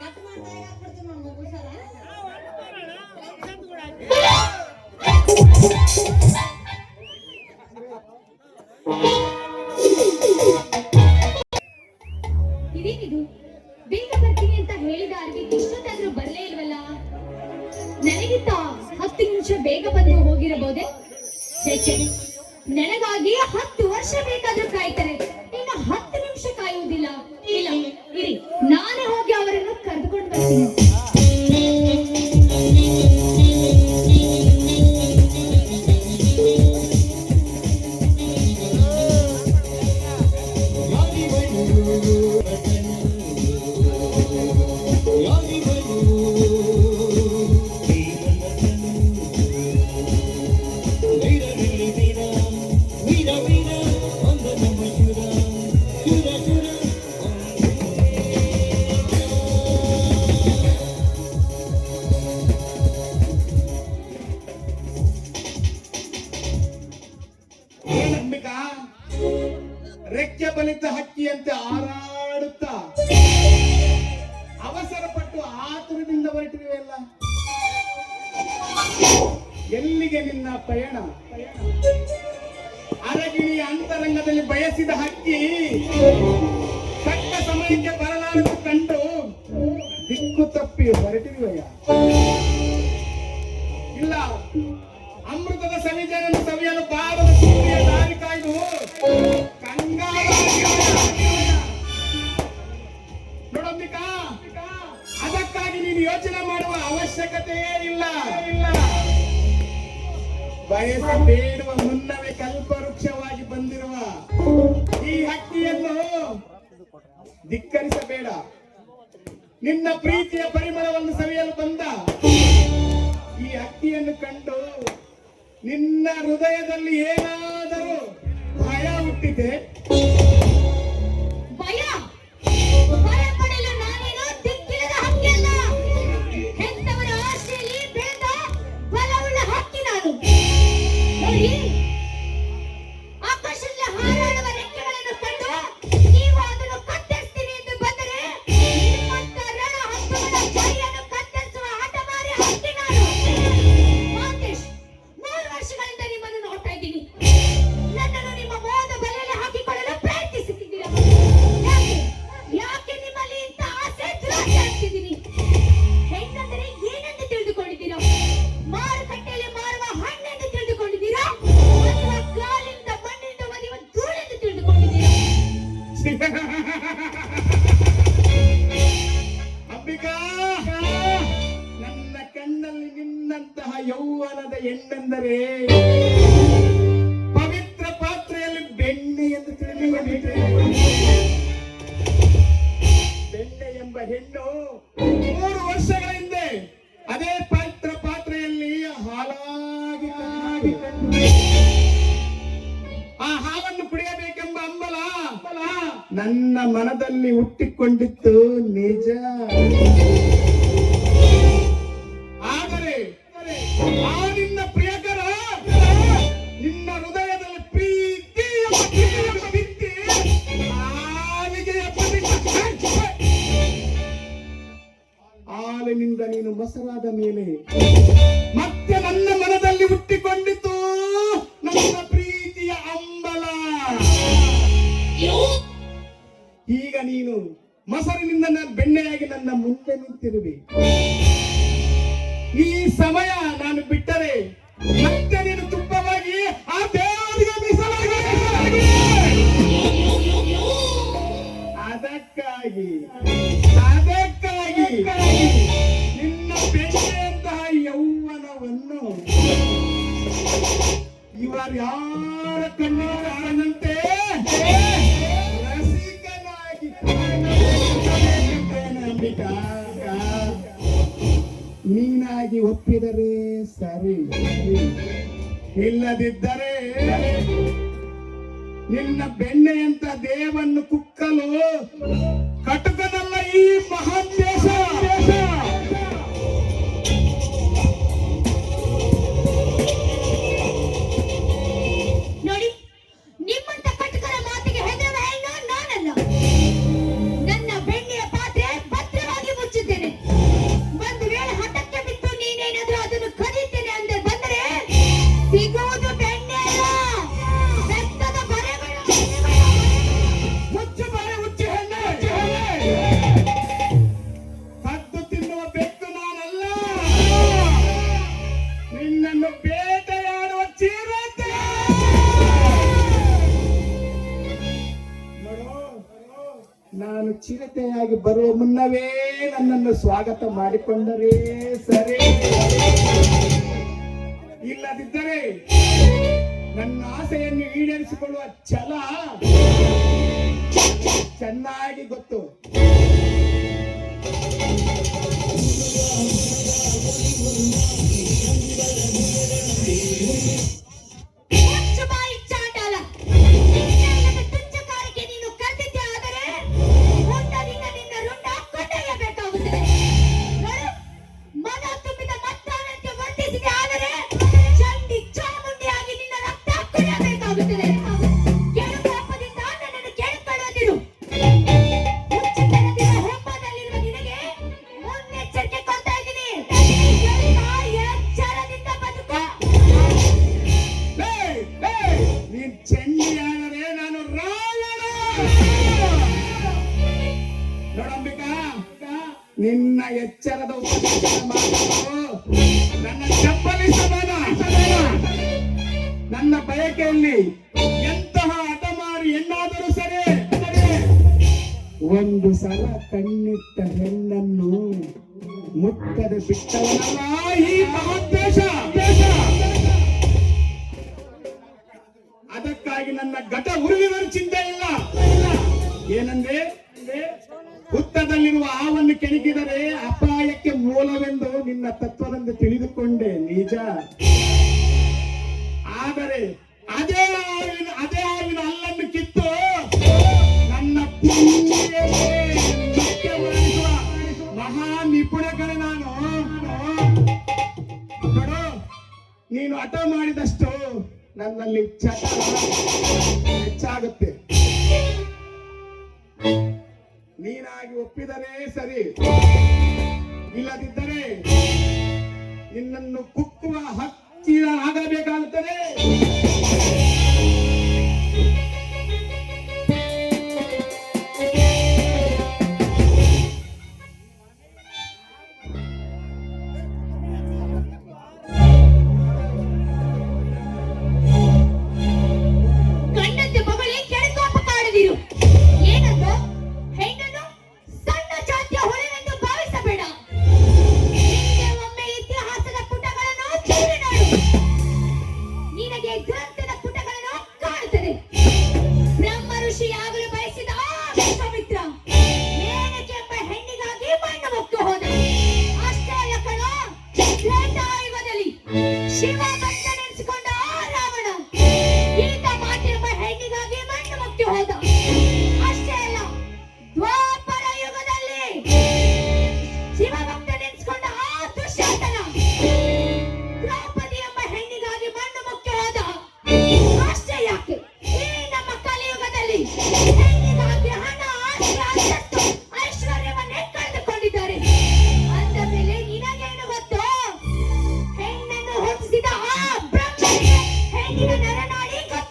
ಕಟ್ ಮಾಡ್ತಾ ಹಾಕ್ಬಿಡ್ತೀನಿ ನೋಡು ಮಗು ಸರ. ಇದೇನಿದು ಬೇಗ ಬರ್ತೀನಿ ಅಂತ ಹೇಳಿದ ಅರ್ವಿಂದ್ ಇಷ್ಟೊತ್ತಾದ್ರೂ ಬರ್ಲೇ ಇಲ್ವಲ್ಲ? ನನಗಿಂತ 10 ನಿಮಿಷ ಬೇಗ ಬಂದು ಹೋಗಿರಬಹುದೇ? ಛೆ, ಛೆ. ನನಗಾಗಿ 10 ವರ್ಷ ಬೇಕಾದ್ರೂ ಕಾಯ್ತಾರೆ, ಇನ್ನು 10 ನಿಮಿಷ ಕಾಯುವುದಿಲ್ಲ. ಇಲ್ಲ, ಇರಿ, ನಾನೇ ಹೋಗಿ ಅವರನ್ನು ಕರೆದುಕೊಂಡು ಬರ್ತೀನಿ. ಏನಂಬಿಕಾ ರೆಕ್ಕೆ ಬಲಿತ ಹಕ್ಕಿಯಂತೆ ಹಾರಾಡುತ್ತಾ ಅವಸರ ಪಟ್ಟು ಆತುರದಿಂದ ಹೊರಟಿರುವೆಲ್ಲ. ಎಲ್ಲಿಗೆ ನಿನ್ನ ಪಯಣ? ಅರಗಿಣಿಯ ಅಂತರಂಗದಲ್ಲಿ ಬಯಸಿದ ಹಕ್ಕಿ ತಕ್ಕ ಸಮಯಕ್ಕೆ ಬರಲಾರದು ಕಂಡು ದಿಕ್ಕು ತಪ್ಪಿ ಹೊರಟಿರುವೆಯ? ಇಲ್ಲ, ಅಮೃತದ ಸವಿಜನನ್ನು ಸವಿಯಲು ಬಾರದ ಸೂರ್ಯ ದಾರಿ ಕಾಯ್ದು ನೋಡಂಬಿಕಾ, ಅದಕ್ಕಾಗಿ ನೀನು ಯೋಚನೆ ಮಾಡುವ ಅವಶ್ಯಕತೆಯೇ ಇಲ್ಲ. ಬಯಸ ಬೇಡುವ ಮುನ್ನವೇ ಕಲ್ಪವೃಕ್ಷವಾಗಿ ಬಂದಿರುವ ಈ ಹಕ್ಕಿಯನ್ನು ಧಿಕ್ಕರಿಸಬೇಡ. ನಿನ್ನ ಪ್ರೀತಿಯ ಪರಿಮಳವನ್ನು ಸವಿಯಲು ಬಂದ ಈ ಹಕ್ಕಿಯನ್ನು ಕಂಡು ನಿನ್ನ ಹೃದಯದಲ್ಲಿ ಏನಾದರೂ ಭಯ ಹುಟ್ಟಿದೆ? ಭಯ ಭಯ ಪಡಲು ನಾನೇನೋ ದಿಕ್ಕಿಲ್ಲದ ಹಕ್ಕಿಯಲ್ಲ. ಹೆತ್ತವರ ಆಸೆಯಲ್ಲಿ ಬೆಳೆದ ಬಲವುಳ್ಳ ಹಕ್ಕಿ ನಾನು. ನೋಡಿ, ಅಂಬಿಕಾ, ನನ್ನ ಕಣ್ಣಲ್ಲಿ ನಿನ್ನಂತಹ ಯೌವನದ ಹೆಣ್ಣೆಂದರೆ ಪವಿತ್ರ ಪಾತ್ರೆಯಲ್ಲಿ ಬೆಣ್ಣೆ ಎಂದು ತಿಳಿದುಕೊಂಡಿದ್ದೆ. ಬೆಣ್ಣೆ ಎಂಬ ಹೆಣ್ಣು 3 ವರ್ಷಗಳ ಹಿಂದೆ ಅದೇ ಪವಿತ್ರ ಪಾತ್ರೆಯಲ್ಲಿ ಹಾಲಾಗಿ ಕಂಡು ಆ ಹಾಲನ್ನು ಕುಡಿಯಬೇಕೆಂಬ ಹಂಬಲ ನನ್ನ ಮನದಲ್ಲಿ ಹುಟ್ಟಿಕೊಂಡಿತ್ತು ನಿಜ. ಆದರೆ ಆ ನಿನ್ನ ಪ್ರಿಯಕರ ನಿನ್ನ ಹೃದಯದಲ್ಲಿ ಪ್ರೀತಿ ಎಂಬ ಬಿತ್ತಿ ಹಾಲಿಗೆ ಹಾಲಿನಿಂದ ನೀನು ಮೊಸರಾದ ಮೇಲೆ ಮತ್ತೆ ನನ್ನ ಮನದಲ್ಲಿ ಹುಟ್ಟಿಕೊಂಡಿತು ನನ್ನ ಪ್ರೀತಿಯ ಅಂಬಲ. ಈಗ ನೀನು ಮೊಸರಿನಿಂದ ಬೆಣ್ಣೆಯಾಗಿ ನನ್ನ ಮುಂದೆ ನಿಂತಿರುವೆ. ಈ ಸಮಯ ನಾನು ಬಿಟ್ಟರೆ ಮತ್ತೆ ನೀನು ತುಪ್ಪವಾಗಿ ಆ ದೇವರಿಗೆ ಮೀಸಲಾಗಿ. ಅದಕ್ಕಾಗಿ ನಿನ್ನ ಬೆಣ್ಣೆಯಂತಹ ಯೌವನವನ್ನು ಇವರ್ಯಾರ ಕಣ್ಣಿಗೆ ಕಾಣದಂತೆ ರಸಿಕನಾಗಿ ಕಾಣಬೇಕೆಂದೇನೆ ಅಂಬಿಕಾ. ನೀನಾಗಿ ಒಪ್ಪಿದರೆ ಸರಿ, ಇಲ್ಲದಿದ್ದರೆ ನಿನ್ನ ಬೆಣ್ಣೆಯಂತ ದೇವನ್ನು ಕುಕ್ಕಲು ಕಟುಕನಲ್ಲ ಈ ಮಹಾನ್ ದೇಶ. ನೋಡಿ, ನಿಮ್ಮಂತ ಕಟುಕರ ಮಾತಿಗೆ ಹೆದರುವ ಹೆಣ್ಣು ನಾನಲ್ಲ. ನನ್ನ ಬೆಣ್ಣೆಯ ಪಾತ್ರೆ ಭದ್ರವಾಗಿ ಮುಚ್ಚಿದ್ದೇನೆ. ಒಂದು ವೇಳೆ ಹಠಕ್ಕೆ ಬಿಟ್ಟು ನೀನೇನಾದ್ರೂ ಅದನ್ನು ಕದೀತೇನೆ ಅಂದ್ರೆ ಬಂದರೆ ಸಿಗುವುದು ಬೆಣ್ಣೆ ಅಲ್ಲ, ಬೆತ್ತದ ಬರೆಗಳು. ಮುಚ್ಚು ಬರೆ ಮುಚ್ಚು ಹೆಣ್ಣೆ, ಕದ್ದು ತಿನ್ನುವ ಬೆಕ್ಕು ನಾನಲ್ಲ, ನಿನ್ನನ್ನು ಬೇಟೆಯಾಡುವ ಚಿರತೆ. ನಾನು ಚಿರತೆಯಾಗಿ ಬರುವ ಮುನ್ನವೇ ನನ್ನನ್ನು ಸ್ವಾಗತ ಮಾಡಿಕೊಂಡರೆ ಸರಿ, ಇಲ್ಲದಿದ್ದರೆ ನನ್ನ ಆಸೆಯನ್ನು ಈಡೇರಿಸಿಕೊಳ್ಳುವ ಛಲ ಚೆನ್ನಾಗಿ ಗೊತ್ತು. ಮುಚ್ಚು ಬಾಯಿ ಚಾಂಡಾಲ. ನಿನ್ನ ತುಚ್ಚಕಾರಿಗೆ ನೀನು ಕರೆದಿದ್ದೆ ಆದರೆ ಹೊಂಡದಿಂದ ನಿನ್ನ ರುಂಡ ಕೊಂಡೊಯ್ಯಬೇಕಾಗುತ್ತದೆ. ನೋಡು, ಮನ ತುಂಬಿದ ಮತ್ತಾನಕ್ಕೆ ವರ್ತಿಸಿದೆ ಆದರೆ ಚಂಡಿ ಚಾಮುಂಡಿಯಾಗಿ ನಿನ್ನ ರಕ್ತ ಕುಡಿಯಬೇಕಾಗುತ್ತದೆ. ಕೆಡು ಪಾಪದಿಂದ ನನ್ನನ್ನು ಕೆಳಕೊಳ್ಳುವುದಿರು. ಹುಚ್ಚುತನದಿಂದ ಹೋಪದಲ್ಲಿರುವ ನಿನಗೆ ಮುನ್ನೆಚ್ಚರಿಕೆ ಕೊಡ್ತಾ ಇದ್ದೀನಿ. ಎಚ್ಚರದಿಂದ ಬದುಕು. ನೀನ್ ಚೆಂಡಿಯಾದರೆ ನಾನು ರಾವಣ. ನೋಡಂಬಿಕಾ, ನಿನ್ನ ಎಚ್ಚರದ ಉಪದೇಶದ ಮಾತನ್ನು ನನ್ನ ಚಪ್ಪಲಿ ಸಮಾನ. ನನ್ನ ಬಯಕೆಯಲ್ಲಿ ಎಂತಹ ಹಠಮಾರಿ ಹೆಣ್ಣಾದರೂ ಸರಿ, ಒಂದು ಸಲ ಕಣ್ಣಿಟ್ಟ ಹೆಣ್ಣನ್ನು ಮುಟ್ಟದೆ ಬಿಟ್ಟವನಲ್ಲ ಈ ಮಹಾದೇಶ. ಅದಕ್ಕಾಗಿ ನನ್ನ ಘಟ ಉರುಳಿದರೂ ಚಿಂತೆ ಇಲ್ಲ. ಏನಂದ್ರೆ ಹುತ್ತದಲ್ಲಿರುವ ಹಾವನ್ನು ಕೆಣಕಿದರೆ ಅಪಾಯಕ್ಕೆ ಮೂಲವೆಂದು ನಿನ್ನ ತತ್ವದಿಂದ ತಿಳಿದುಕೊಂಡೆ ನಿಜ. ಆದರೆ ಅದೇ ಹಾವಿನ ಹಲ್ಲನ್ನು ಕಿತ್ತು ನನ್ನ ಮುಖ್ಯವಾಗಿಸುವ ಮಹಾ ನಿಪುಣಗಳೇ ನಾನು. ನೋಡು, ನೀನು ಹಠ ಮಾಡಿದಷ್ಟು ನನ್ನಲ್ಲಿ ಚಟ ಹೆಚ್ಚಾಗುತ್ತೆ. ನೀನಾಗಿ ಒಪ್ಪಿದರೆ ಸರಿ, ಇಲ್ಲದಿದ್ದರೆ ನಿನ್ನನ್ನು ಕುಕ್ಕುವ ಹಕ್ಕಿನ ಆಗಬೇಕಾಗುತ್ತದೆ. ಗಂಡಂತೆ ಮಗಳೇ ಕೆಳಕೋಪ ಕಾಡದಿರು. ಏನು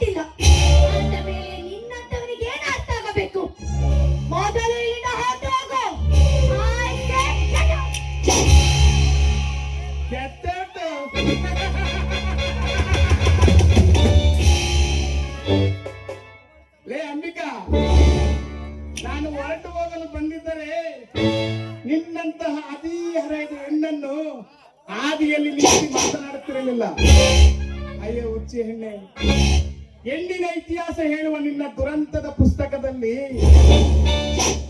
ಗೊತ್ತಿಲ್ಲ. ಅಂದ ಮೇಲೆ ನಿನ್ನಂತವನಿಗೆ ಏನು ಅರ್ಥ ಆಗಬೇಕು? ಮೊದಲು ಇಲ್ಲಿಂದ ಹೊರಟು ಹೋಗು. I said get out. ಕೆಟ್ಟೋಟು. ಲೇ ಅಂಬಿಕಾ, ನಾನು ಹೊರಟು ಹೋಗಲು ಬಂದಿದ್ದರೆ ನಿನ್ನಂತಹ ಅತಿ ಹರೆಯದ ಹೆಣ್ಣನ್ನು ಆದಿಯಲ್ಲಿ ನಿಲ್ಲಿಸಿ ಮಾತನಾಡುತ್ತಿರಲಿಲ್ಲ. ಅಯ್ಯೋ ಹುಚ್ಚಿ ಹೆಣ್ಣೆ, ಹೆಣ್ಣಿನ ಇತಿಹಾಸ ಹೇಳುವ ನಿನ್ನ ದುರಂತದ ಪುಸ್ತಕದಲ್ಲಿ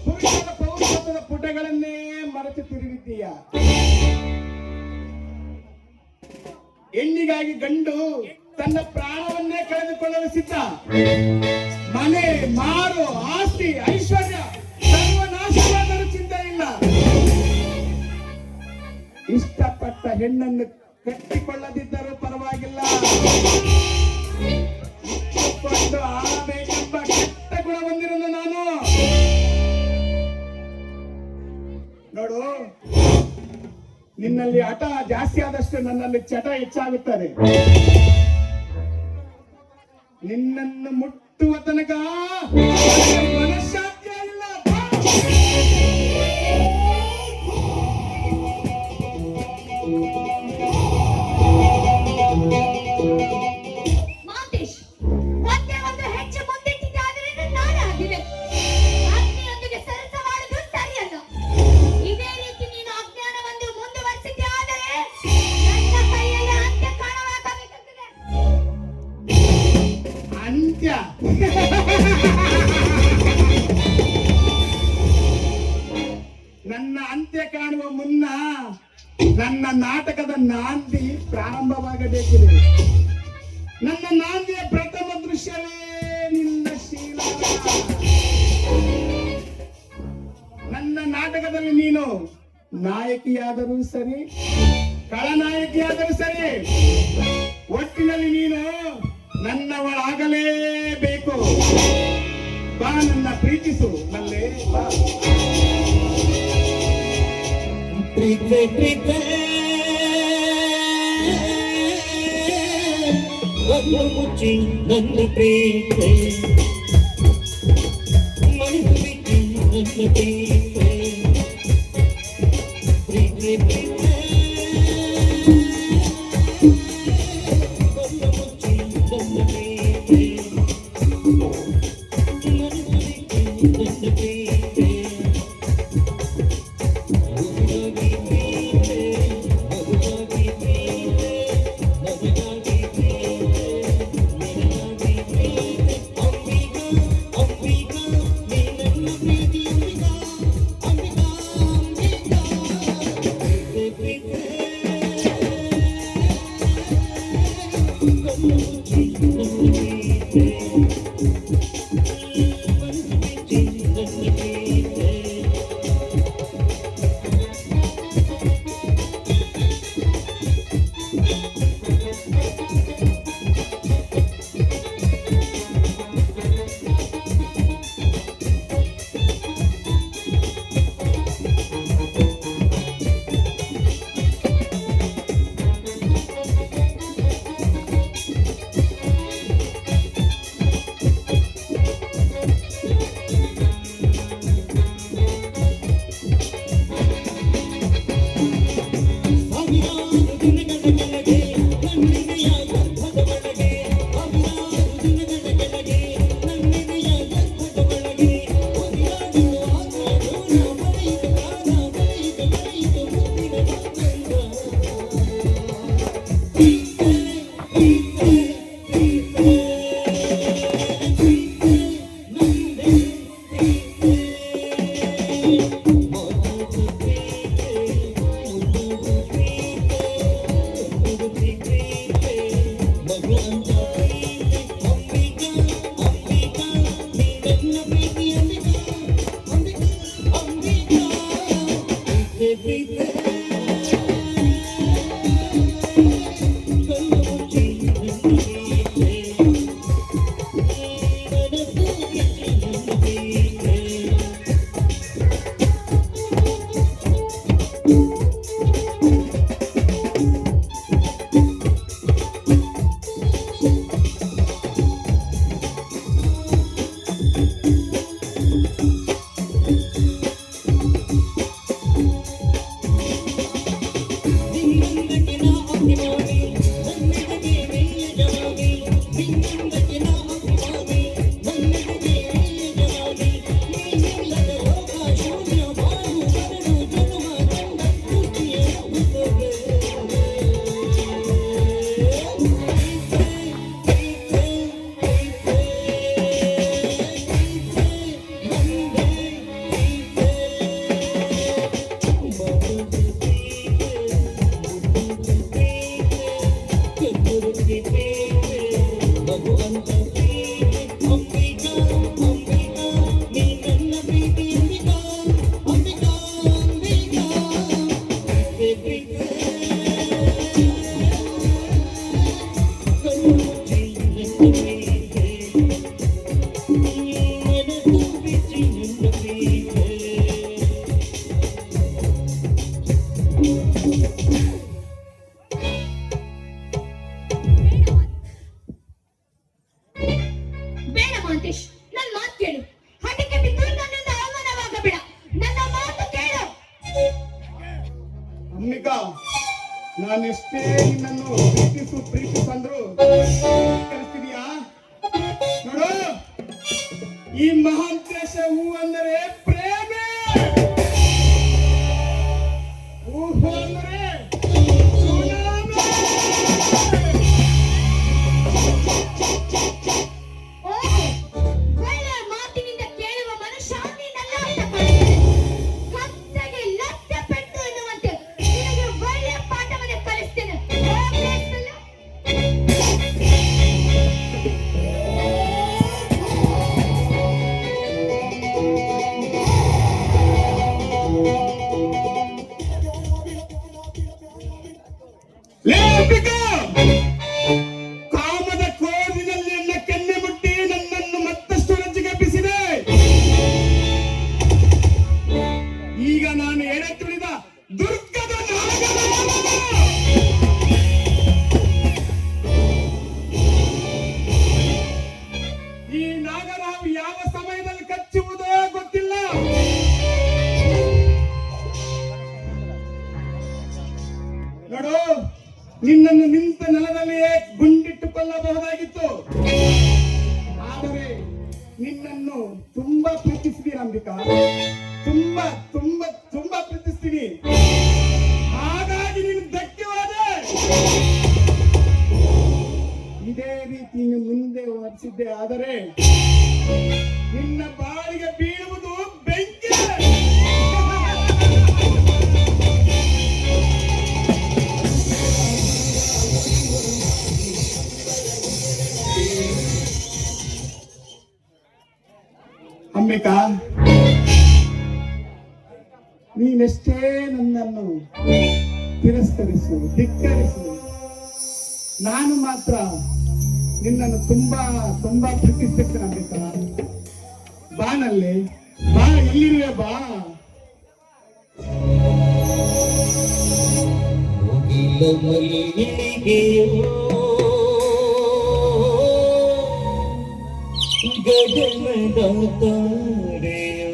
ಪುರುಷರ ಪೌರುಷತ್ವದ ಪುಟಗಳನ್ನೇ ಮರೆತು ತಿರುಗಿದ್ದೀಯ. ಹೆಣ್ಣಿಗಾಗಿ ಗಂಡು ತನ್ನ ಪ್ರಾಣವನ್ನೇ ಕಳೆದುಕೊಳ್ಳಲು ಸಿದ್ಧ. ಮನೆ, ಮಾರು, ಆಸ್ತಿ, ಐಶ್ವರ್ಯ ಸರ್ವನಾಶವಾದರೂ ಚಿಂತೆ ಇಲ್ಲ. ಇಷ್ಟಪಟ್ಟ ಹೆಣ್ಣನ್ನು ಕಟ್ಟಿಕೊಳ್ಳದಿದ್ದರೂ ಪರವಾಗಿಲ್ಲ, ಇಟ್ಟುಕೊಂಡು ಆಳಬೇಕೆಂಬ ಕೆಟ್ಟ ಗುಣ ಹೊಂದಿರೋದು ನಾನು. ನೋಡು, ನಿನ್ನಲ್ಲಿ ಹಠ ಜಾಸ್ತಿ ಆದಷ್ಟು ನನ್ನಲ್ಲಿ ಚಟ ಹೆಚ್ಚಾಗುತ್ತದೆ. ನಿನ್ನನ್ನು ಮುಟ್ಟುವ ತನಕ ಮನಃಶಾಂತಿ ಇಲ್ಲ. ಮಾತೇಶ್, ಒಂದೇ ಒಂದು ಹೆಜ್ಜೆ ಮುಂದಿಟ್ಟಿದ್ದಾದರೆ ನಾಳೆ ಆಗಿದೆ. ಅಗ್ನಿಯೊಂದಿಗೆ ಸರಸ ಮಾಡುವುದು ಸರಿಯಲ್ಲ. ಇದೇ ರೀತಿ ನೀನು ಅಜ್ಞಾನವನ್ನು ಮುಂದುವರಿಸಿದ್ದೆ ಆದರೆ ನನ್ನ ಕೈಯಲ್ಲಿ ಅಂತ್ಯ ಕಾಣಬೇಕಾಗುತ್ತದೆ. ಅಂತ್ಯ. ನನ್ನ ಅಂತ್ಯ ಕಾಣುವ ಮುನ್ನ ನನ್ನ ನಾಟಕದ ನಾಂದಿ ಪ್ರಾರಂಭವಾಗಬೇಕಿದೆ. ನನ್ನ ನಾಂದಿಯ ಪ್ರಥಮ ದೃಶ್ಯವೇ ನಿನ್ನ ಶೀಲ. ನನ್ನ ನಾಟಕದಲ್ಲಿ ನೀನು ನಾಯಕಿಯಾದರೂ ಸರಿ, ಖಳನಾಯಕಿಯಾದರೂ ಸರಿ, ಒಟ್ಟಿನಲ್ಲಿ ನೀನು ನನ್ನವಳಾಗಲೇಬೇಕು. ಬಾ, ನನ್ನ ಪ್ರೀತಿಸು, ನಲ್ಲೇ ಬಾ. ಪ್ರೀತೆ ಪ್ರೀತೆ ಒಂದು ಮುಚ್ಚಿ ನನ್ನ ಪ್ರೀತೆ ಮನಸ್ಸು ಬಿಚ್ಚಿ ನನ್ನ ಪ್ರೀತೆ ಪ್ರೀತೆ ಪ್ರೀತೆ ಒಂದು ಮುಚ್ಚಿ ನನ್ನ ಪ್ರೀತೆ ಮನಸ್ಸು ಬಿಚ್ಚಿ ನನ್ನ ಪ್ರೀತೆ ಅಂತ ಅಂಬಿಕಾ ಅಂಬಿಕಾ ನೀ ನನ್ನ ಪ್ರೀತಿ ಅಂಬಿಕಾ ಅಂಬಿಕಾ ಅಂಬಿಕಾ ಪ್ರೀತಿ ಬೇಡ ಮಾಂತೇಶ್, ನನ್ ಮಾತು ಕೇಳು. ಹಠಕ್ಕೆ ಬಿದ್ದು ನನ್ನಿಂದ ಅವಮಾನವಾಗಬೇಡ. ನನ್ನ ಮಾತು ಕೇಳು. ಅಂಬಿಕಾ, ನಾನೆಷ್ಟೇ ನಿನ್ನನ್ನು ಪ್ರೀತಿಸಂದ್ರು ಕರೆಸ್ತಿದೀಯಾ ನೋಡು, ಈ ಮಹಾಂತೇಶ ಹೂ ಅಂದರೆ ಪ್ರೇಮೆ, ಹೂ ಅಂದರೆ ಸುನಾಮಿ. ಓಹೋ, ಒಳ್ಳೆ ಮಾತಿನಿಂದ ಕೇಳುವ ಮನುಷ್ಯ ನೀನಲ್ಲ ಅಂತ ಕಾಣುತ್ತದೆ. ಕತ್ತಗೆ ಲತ್ತ ಪೆಟ್ಟು ಎನ್ನುವಂತೆ ನಿನಗೆ ಒಳ್ಳೆ ಪಾಠವನ್ನು ಕಲಿಸ್ತೇನೆ. ಹೋಗ್ಬೇಕಲ್ಲ? ಲೇ ಅಂಬಿಕಾ, ಕಾಮದ ಕ್ರೋಧದಲ್ಲಿ ನನ್ನ ಕೆನ್ನೆ ಮುಟ್ಟಿ ನನ್ನನ್ನು ಮತ್ತಷ್ಟು ರಂಜಿಗೆಬ್ಬಿಸಿದೆ. ಈಗ ನಾನು ಎಡೆ ತುಳಿದ ದುರ್ಗದ ನಾಗರಾವ. ಈ ನಾಗರಾವು ಯಾವ ಸಮಯದಲ್ಲಿ ಕಚ್ಚುವುದೋ ಗೊತ್ತಿಲ್ಲ. ನೋಡು, ನಿನ್ನನ್ನು ನಿಂತ ನೆಲದಲ್ಲಿಯೇ ಗುಂಡಿಟ್ಟು ಕೊಲ್ಲಬಹುದಾಗಿತ್ತು, ಆದರೆ ನಿನ್ನನ್ನು ತುಂಬಾ ಪ್ರೀತಿಸ್ತೀನಿ ಅಂಬಿಕಾ, ತುಂಬಾ ತುಂಬಾ ತುಂಬಾ ಪ್ರೀತಿಸ್ತೀನಿ. ಹಾಗಾಗಿ ನೀನು ಧಕ್ಕೆವಾದೆ. ಇದೇ ರೀತಿ ನೀನು ಮುಂದೆ ವರ್ತಿಸಿದ್ದೆ ಆದರೆ ನಿನ್ನ ಬಾಳಿಗೆ ಬೀಳುವುದು ಬೆಂಕಿ. ಅಂಬಿಕಾ, ನೀನೆಷ್ಟೇ ನನ್ನನ್ನು ತಿರಸ್ಕರಿಸು, ಧಿಕ್ಕರಿಸು, ನಾನು ಮಾತ್ರ ನಿನ್ನನ್ನು ತುಂಬಾ ತುಂಬಾ ಪ್ರೀತಿಸ್ತೇನೆ ಅಂಬಿಕಾ. ಬಾನಲ್ಲಿ ಬಾ, ಎಲ್ಲಿರುವೆ ಬಾ. ಮುಗಿಲ ಮಲ್ಲಿಗೆಯೋ ಗಗನದ ತಾರೆಯೋ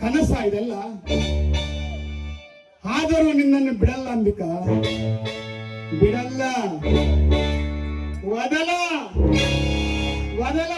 ಕನಸ ಇದೆಲ್ಲ. ಆದರೂ ನಿನ್ನನ್ನು ಬಿಡಲ್ಲ ಅಂಬಿಕಾ, ಬಿಡಲ್ಲ. ವದಲ